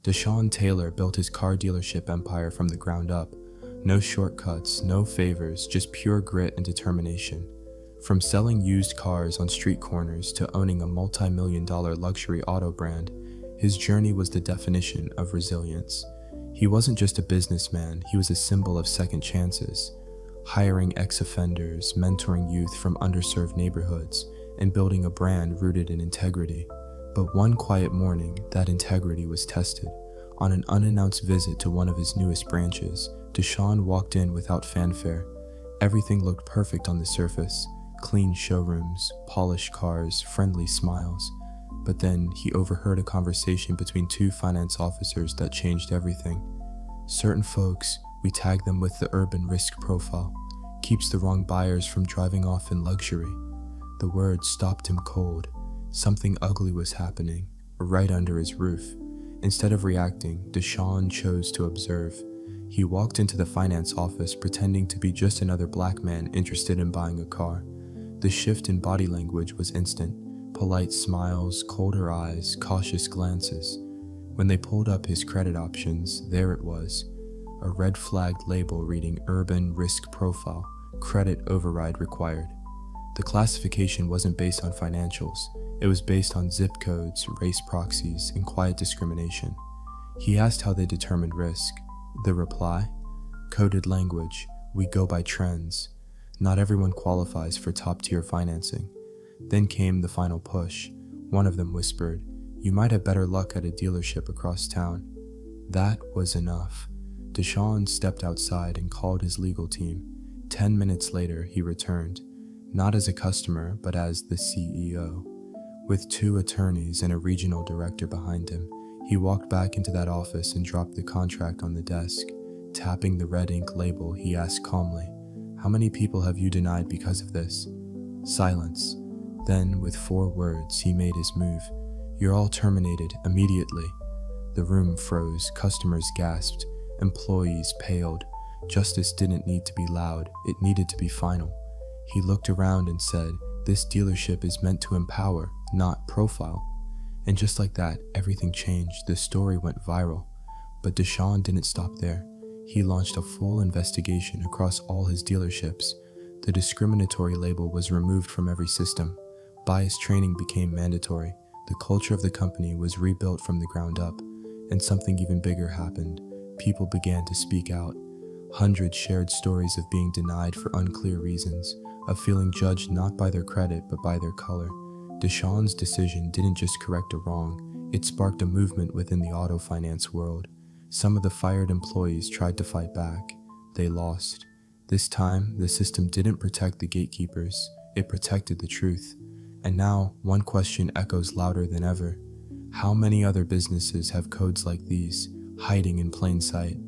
Deshaawn Taylor built his car dealership empire from the ground up. No shortcuts, no favors, just pure grit and determination. From selling used cars on street corners to owning a multi-million-dollar luxury auto brand, his journey was the definition of resilience. He wasn't just a businessman, he was a symbol of second chances, hiring ex-offenders, mentoring youth from underserved neighborhoods, and building a brand rooted in integrity. But one quiet morning, that integrity was tested. On an unannounced visit to one of his newest branches, Deshaawn walked in without fanfare. Everything looked perfect on the surface. Clean showrooms, polished cars, friendly smiles. But then he overheard a conversation between two finance officers that changed everything. Certain folks, we tag them with the urban risk profile, keeps the wrong buyers from driving off in luxury. The word stopped him cold. Something ugly was happening, right under his roof. Instead of reacting, Deshaawn chose to observe. He walked into the finance office pretending to be just another black man interested in buying a car. The shift in body language was instant. Polite smiles, colder eyes, cautious glances. When they pulled up his credit options, there it was. A red flagged label reading Urban Risk Profile, Credit Override Required. The classification wasn't based on financials. It was based on zip codes, race proxies, and quiet discrimination. He asked how they determined risk. The reply? Coded language. We go by trends. Not everyone qualifies for top-tier financing. Then came the final push. One of them whispered, "You might have better luck at a dealership across town." That was enough. Deshaawn stepped outside and called his legal team. 10 minutes later, he returned, not as a customer, but as the CEO. With 2 attorneys and a regional director behind him, he walked back into that office and dropped the contract on the desk. Tapping the red ink label, he asked calmly, "How many people have you denied because of this?" Silence. Then, with 4 words, he made his move. "You're all terminated, immediately." The room froze, customers gasped, employees paled. Justice didn't need to be loud, it needed to be final. He looked around and said, "This dealership is meant to empower, not profile." And just like that, everything changed. The story went viral. But Deshaawn didn't stop there. He launched a full investigation across all his dealerships. The discriminatory label was removed from every system. Bias training became mandatory. The culture of the company was rebuilt from the ground up. And something even bigger happened. People began to speak out. Hundreds shared stories of being denied for unclear reasons, of feeling judged not by their credit but by their color. Deshawn's decision didn't just correct a wrong, it sparked a movement within the auto finance world. Some of the fired employees tried to fight back. They lost. This time, the system didn't protect the gatekeepers, it protected the truth. And now, one question echoes louder than ever. How many other businesses have codes like these, hiding in plain sight?